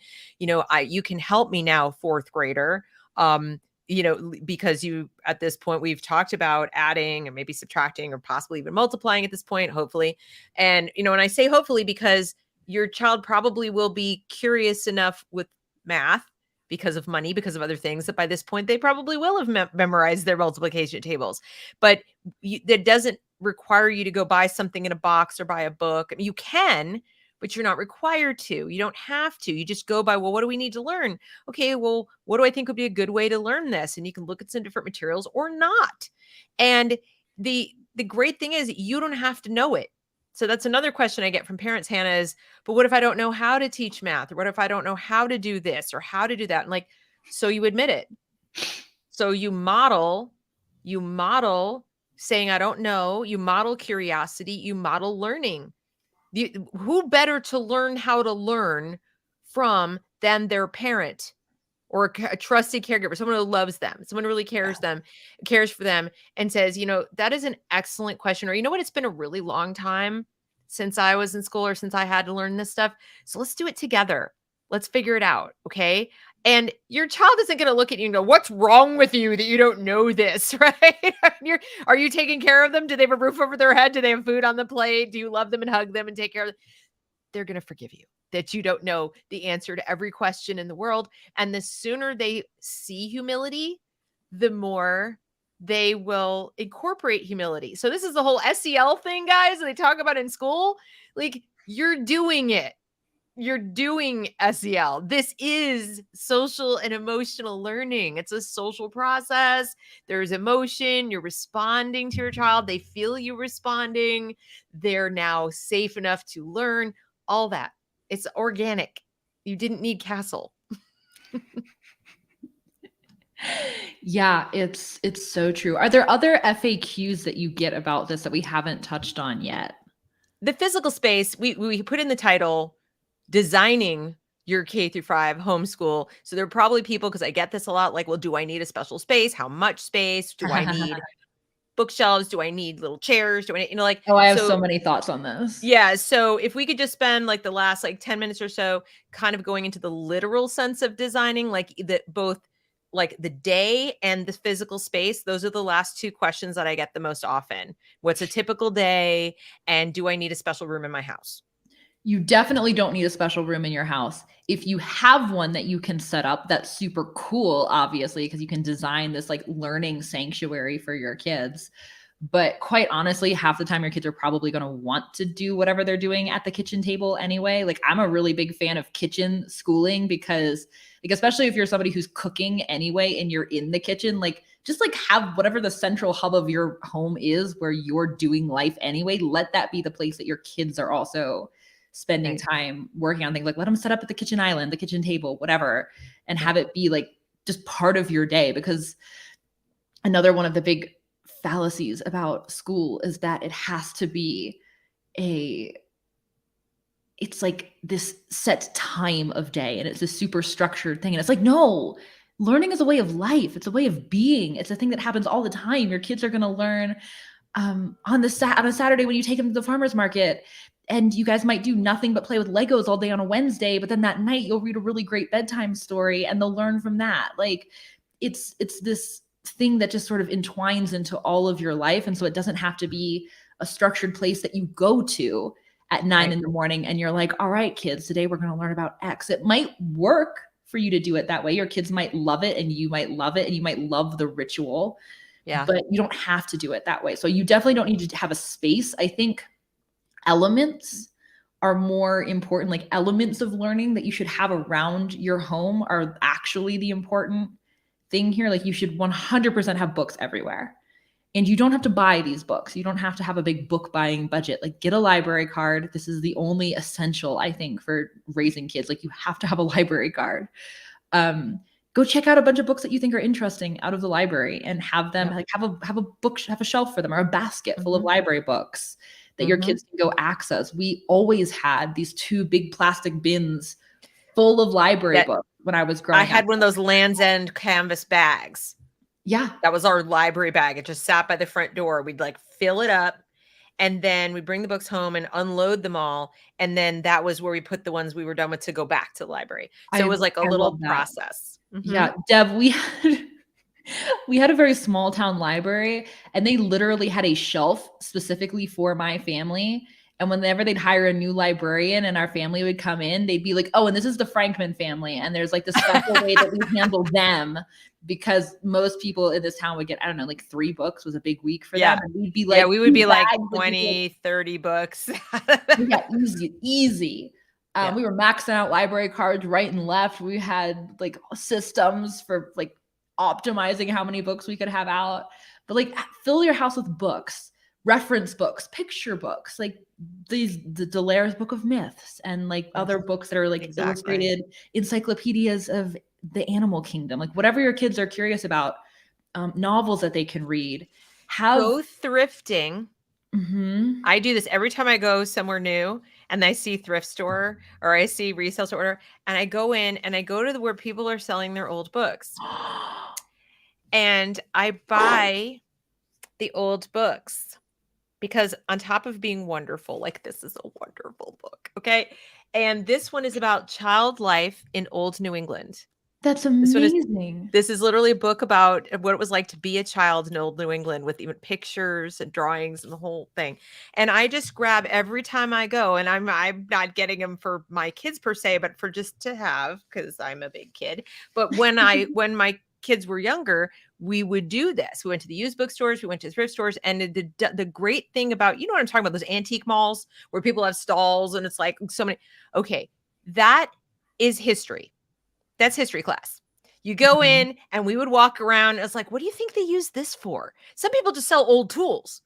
you can help me now, fourth grader. Because at this point, we've talked about adding and maybe subtracting or possibly even multiplying at this point, hopefully. And, and I say hopefully because your child probably will be curious enough with math because of money, because of other things, that by this point, they probably will have memorized their multiplication tables. But that doesn't require you to go buy something in a box or buy a book. I mean, you can, but you're not required to. You don't have to. You just go by, well, what do we need to learn? Okay, well, what do I think would be a good way to learn this? And you can look at some different materials or not. And the great thing is you don't have to know it. So that's another question I get from parents, Hannah, is, but what if I don't know how to teach math? Or what if I don't know how to do this or how to do that? And so you admit it. So you model saying, I don't know. You model curiosity. You model learning. Who better to learn how to learn from than their parent or a trusted caregiver, someone who loves them, someone who really cares for them and says, that is an excellent question. Or, you know what? It's been a really long time since I was in school or since I had to learn this stuff. So let's do it together. Let's figure it out. Okay. And your child isn't going to look at you and go, what's wrong with you that you don't know this, right? Are you taking care of them? Do they have a roof over their head? Do they have food on the plate? Do you love them and hug them and take care of them? They're going to forgive you that you don't know the answer to every question in the world. And the sooner they see humility, the more they will incorporate humility. So this is the whole SEL thing, guys, they talk about in school. You're doing it. You're doing SEL. This is social and emotional learning. It's a social process. There's emotion. You're responding to your child. They feel you responding. They're now safe enough to learn. All that. It's organic. You didn't need Castle. Yeah, it's so true. Are there other FAQs that you get about this that we haven't touched on yet? The physical space, we put in the title, designing your K-5 homeschool. So there are probably people, because I get this a lot, well, do I need a special space? How much space? Do I need bookshelves? Do I need little chairs? Do I need, I have so many thoughts on this. Yeah. So if we could just spend the last 10 minutes or so kind of going into the literal sense of designing, both the day and the physical space, those are the last two questions that I get the most often. What's a typical day? And do I need a special room in my house? You definitely don't need a special room in your house. If you have one that you can set up, that's super cool, obviously, because you can design this learning sanctuary for your kids. But quite honestly, half the time your kids are probably going to want to do whatever they're doing at the kitchen table anyway. I'm a really big fan of kitchen schooling because especially if you're somebody who's cooking anyway and you're in the kitchen, just have whatever the central hub of your home is where you're doing life anyway. Let that be the place that your kids are also spending time working on things. Let them set up at the kitchen island, the kitchen table, whatever, and have it be just part of your day. Because another one of the big fallacies about school is that it has to be it's this set time of day and it's a super structured thing. And it's no, learning is a way of life. It's a way of being. It's a thing that happens all the time. Your kids are going to learn on a Saturday when you take them to the farmer's market, and you guys might do nothing but play with Legos all day on a Wednesday, but then that night you'll read a really great bedtime story and they'll learn from that. It's this thing that just sort of entwines into all of your life. And so it doesn't have to be a structured place that you go to at 9 in the morning and you're all right, kids, today we're going to learn about X. It might work for you to do it that way. Your kids might love it and you might love it and you might love the ritual. Yeah. But you don't have to do it that way. So you definitely don't need to have a space. I think elements are more important. Elements of learning that you should have around your home are actually the important thing here. You should 100% have books everywhere. And you don't have to buy these books. You don't have to have a big book buying budget. Get a library card. This is the only essential, I think, for raising kids. You have to have a library card. Go check out a bunch of books that you think are interesting out of the library and have them have a shelf for them or a basket full of library books. that your kids can go access. We always had these 2 big plastic bins full of library books when I was growing up. I had one of those Land's End canvas bags. Yeah. That was our library bag. It just sat by the front door. We'd like fill it up, and then we'd bring the books home and unload them all. And then that was where we put the ones we were done with to go back to the library. So it was like a little process. Yeah. Deb, we had a very small town library, and they literally had a shelf specifically for my family. And whenever they'd hire a new librarian and our family would come in, they'd be like, oh, and this is the Frankman family. And there's like the special way that we handle them, because most people in this town would get, I don't know, like 3 books was a big week for them. And we'd be like, we would be like 20, 30 books. Yeah, easy. We were maxing out library cards right and left. We had like systems for like optimizing how many books we could have out. But like, fill your house with books, reference books, picture books, like the Delaire's Book of Myths, and like other books that are like illustrated encyclopedias of the animal kingdom, like whatever your kids are curious about, novels that they can read. Go thrifting. I do this every time I go somewhere new and I see thrift store or I see resale store, and I go in and I go to where people are selling their old books. And I buy the old books because on top of being wonderful, like this is a wonderful book. Okay. And this one is about child life in old New England. That's amazing. This is literally a book about what it was like to be a child in old New England, with even pictures and drawings and the whole thing. And I just grab every time I go, and I'm not getting them for my kids per se, but for just to have, because I'm a big kid. But when my kids were younger, we would do this. We went to the used bookstores, we went to thrift stores, and the great thing about, you know what I'm talking about, those antique malls where people have stalls and it's like so many. Okay, that is history. That's history class. You go in and we would walk around. It's like, what do you think they use this for? Some people just sell old tools.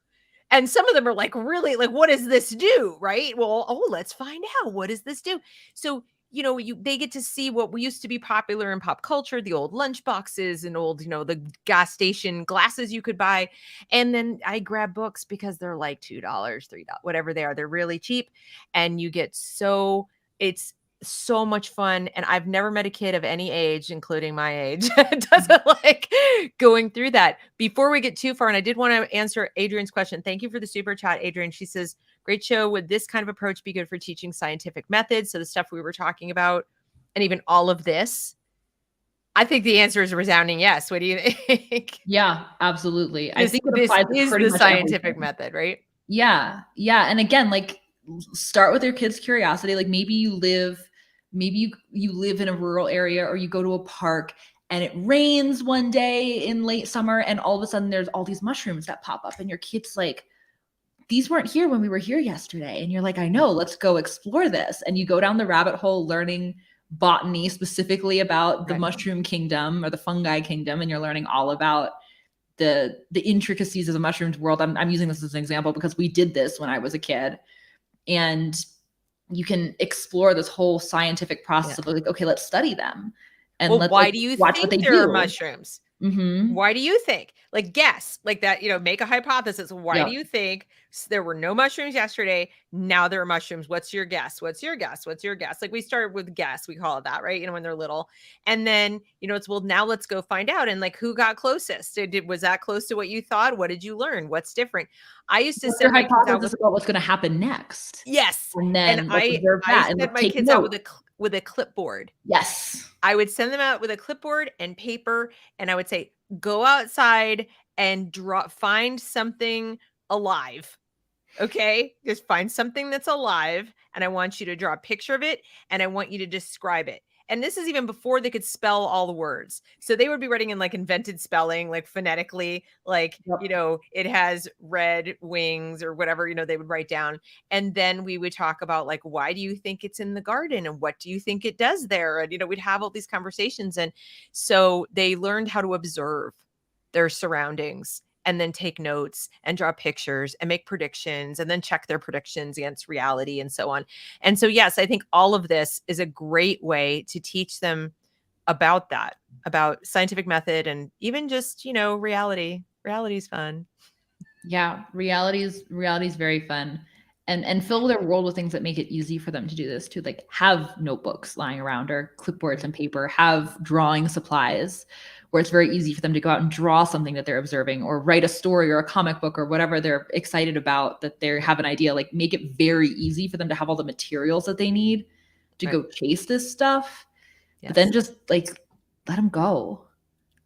And some of them are like, really, like, what does this do? Right? Well, let's find out. What does this do? So, you know, they get to see what used to be popular in pop culture, the old lunch boxes and old, you know, the gas station glasses you could buy. And then I grab books because they're like $2, $3, whatever they are. They're really cheap. And you get it's so much fun. And I've never met a kid of any age, including my age, doesn't like going through that. Before we get too far, and I did want to answer Adrian's question. Thank you for the super chat, Adrian. She says, great show. Would this kind of approach be good for teaching scientific methods? So the stuff we were talking about, and even all of this. I think the answer is a resounding yes. What do you think? Yeah, absolutely. I think this is the scientific method, right? Yeah. Yeah. And again, like, start with your kids' curiosity. Like maybe you live in a rural area, or you go to a park and it rains one day in late summer, and all of a sudden there's all these mushrooms that pop up, and your kid's like, these weren't here when we were here yesterday. And you're like, I know, let's go explore this. And you go down the rabbit hole learning botany specifically about the mushroom kingdom or the fungi kingdom. And you're learning all about the intricacies of the mushrooms world. I'm using this as an example because we did this when I was a kid. And you can explore this whole scientific process of like, okay, let's study them. And why do you think there are mushrooms? Mm-hmm. Why do you think? Like, guess, like that, you know, make a hypothesis. Why do you think there were no mushrooms yesterday? Now there are mushrooms. What's your guess? What's your guess? What's your guess? Like, we start with guess. We call it that, right? You know, when they're little. And then, you know, it's, well, now let's go find out. And like, who got closest? Was that close to what you thought? What did you learn? What's different? I used to send my kids out about what's going to happen next. Yes. And then I sent my kids out with a clipboard. Yes. I would send them out with a clipboard and paper, and I would say, go outside and find something alive. Okay. Just find something that's alive. And I want you to draw a picture of it, and I want you to describe it. And this is even before they could spell all the words. So they would be writing in like invented spelling, like phonetically, like, you know, it has red wings or whatever, you know, they would write down. And then we would talk about like, why do you think it's in the garden? And what do you think it does there? And, you know, we'd have all these conversations. And so they learned how to observe their surroundings, and then take notes and draw pictures and make predictions, and then check their predictions against reality and so on. And so, yes, I think all of this is a great way to teach them about that, about scientific method, and even just, you know, reality. Reality is fun. Yeah. Reality is very fun. and fill their world with things that make it easy for them to do this, to like have notebooks lying around or clipboards and paper, have drawing supplies where it's very easy for them to go out and draw something that they're observing, or write a story or a comic book or whatever they're excited about, that they have an idea. Like, make it very easy for them to have all the materials that they need to go chase this stuff. But then just like let them go.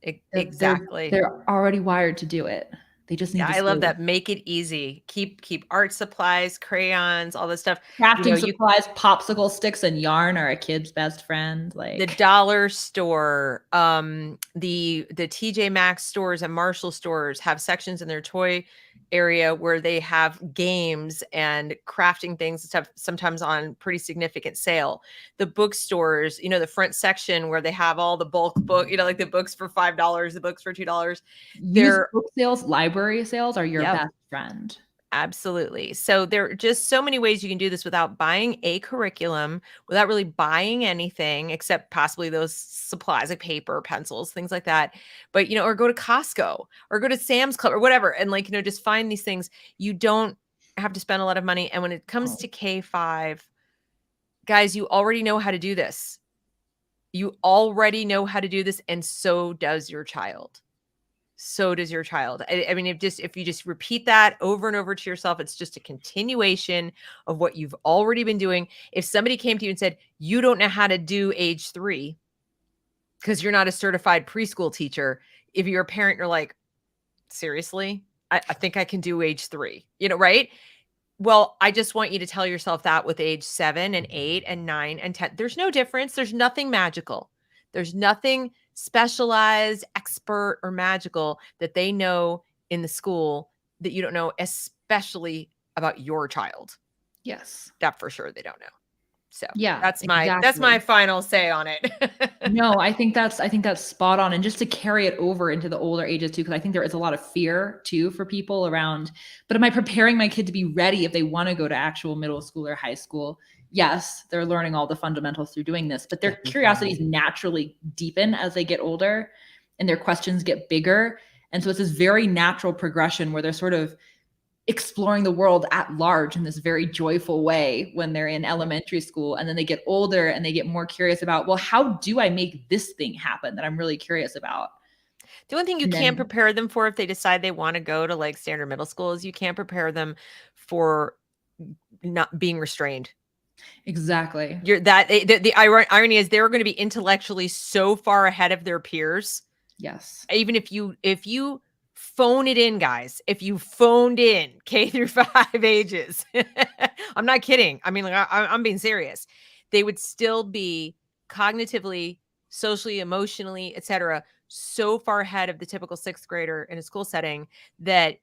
Exactly. They're already wired to do it. They just need to I love that. Make it easy. Keep art supplies, crayons, all this stuff. Crafting supplies, popsicle sticks, and yarn are a kid's best friend. Like the dollar store, the TJ Maxx stores and Marshall stores have sections in their toy area where they have games and crafting things and stuff, sometimes on pretty significant sale. The bookstores, the front section where they have all the bulk book, like the books for $5, the books for $2. Used book sales, library sales are your best friend. Absolutely. So there are just so many ways you can do this without buying a curriculum, without really buying anything except possibly those supplies like paper, pencils, things like that. But, or go to Costco or go to Sam's Club or whatever. And just find these things. You don't have to spend a lot of money. And when it comes to K-5, guys, you already know how to do this. You already know how to do this. And so does your child. So does your child. I mean, if you just repeat that over and over to yourself, it's just a continuation of what you've already been doing. If somebody came to you and said, you don't know how to do age 3 because you're not a certified preschool teacher, if you're a parent, you're like, seriously, I think I can do age 3, right? Well, I just want you to tell yourself that with age 7 and 8 and 9 and 10, there's no difference. There's nothing magical. There's nothing specialized, expert, or magical that they know in the school that you don't know, especially about your child. Yes. That for sure they don't know. So yeah, that's my final say on it. No, I think that's spot on. And just to carry it over into the older ages too, because I think there is a lot of fear too for people around, but am I preparing my kid to be ready if they want to go to actual middle school or high school? Yes, they're learning all the fundamentals through doing this, but their curiosities naturally deepen as they get older and their questions get bigger. And so it's this very natural progression where they're sort of exploring the world at large in this very joyful way when they're in elementary school. And then they get older and they get more curious about, well, how do I make this thing happen that I'm really curious about? The one thing you can't prepare them for if they decide they want to go to like standard middle school is you can't prepare them for not being restrained. Exactly. The irony is they're going to be intellectually so far ahead of their peers. Yes. Even if you phone it in, guys, if you phoned in K-5 ages, I'm not kidding. I mean, like, I'm being serious. They would still be cognitively, socially, emotionally, etc., so far ahead of the typical 6th grader in a school setting that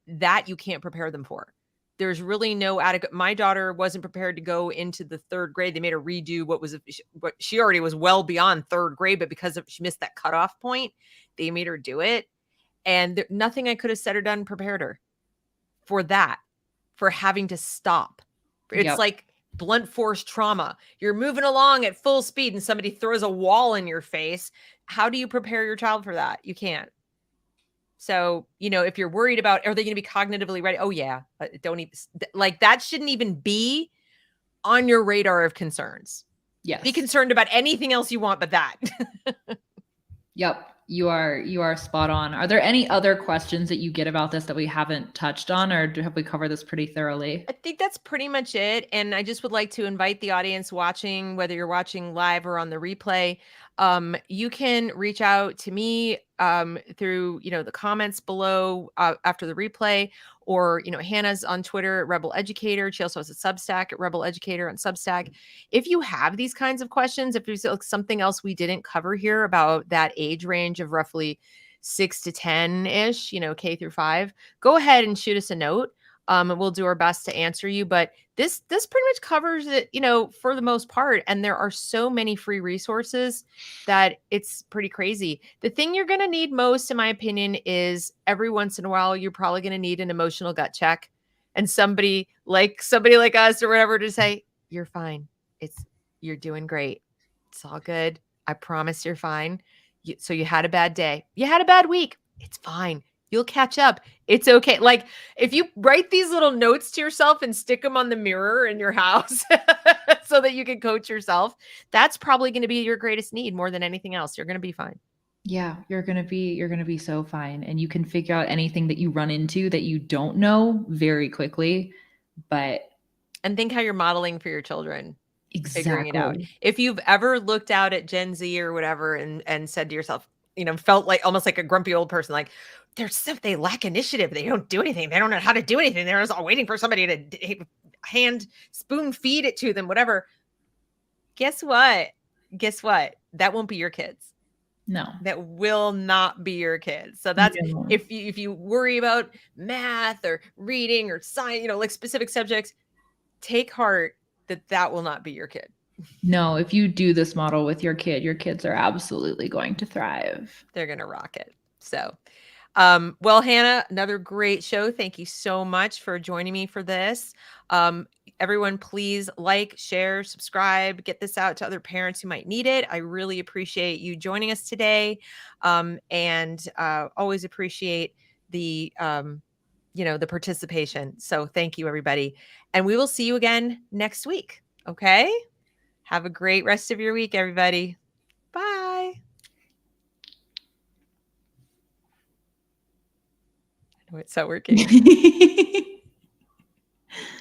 you can't prepare them for. There's really no adequate. My daughter wasn't prepared to go into the 3rd grade. They made her redo what she already was well beyond 3rd grade, but because she missed that cutoff point, they made her do it. And nothing I could have said or done prepared her for that, for having to stop. It's like blunt force trauma. You're moving along at full speed and somebody throws a wall in your face. How do you prepare your child for that? You can't. So, if you're worried about, are they going to be cognitively ready? Oh yeah. Don't even like that shouldn't even be on your radar of concerns. Yes. Be concerned about anything else you want, but that. Yep. You are spot on. Are there any other questions that you get about this that we haven't touched on, or have we covered this pretty thoroughly? I think that's pretty much it. And I just would like to invite the audience watching, whether you're watching live or on the replay, you can reach out to me through, the comments below after the replay, or, Hannah's on Twitter at Rebel Educator. She also has a Substack at Rebel Educator on Substack. If you have these kinds of questions, if there's something else we didn't cover here about that age range of roughly 6 to 10-ish, K-5, go ahead and shoot us a note. And we'll do our best to answer you. But this pretty much covers it, for the most part. And there are so many free resources that it's pretty crazy. The thing you're going to need most, in my opinion, is every once in a while, you're probably going to need an emotional gut check and somebody like us or whatever to say, you're fine. You're doing great. It's all good. I promise you're fine. So you had a bad day. You had a bad week. It's fine. You'll catch up. It's okay. Like if you write these little notes to yourself and stick them on the mirror in your house so that you can coach yourself, that's probably going to be your greatest need more than anything else. You're going to be fine. Yeah, you're going to be so fine, and you can figure out anything that you run into that you don't know very quickly. And think how you're modeling for your children. Figuring it out. Exactly. If you've ever looked out at Gen Z or whatever and said to yourself, felt like almost like a grumpy old person, like they lack initiative. They don't do anything. They don't know how to do anything. They're just all waiting for somebody to spoon feed it to them, whatever. Guess what? That won't be your kids. No. That will not be your kids. So that's if you worry about math or reading or science, like specific subjects, take heart that will not be your kid. No, if you do this model with your kids are absolutely going to thrive. They're going to rock it. So, well, Hannah, another great show. Thank you so much for joining me for this. Everyone, please like, share, subscribe, get this out to other parents who might need it. I really appreciate you joining us today. And always appreciate the participation. So thank you, everybody. And we will see you again next week. Okay. Have a great rest of your week, everybody. Bye. I know it's not working.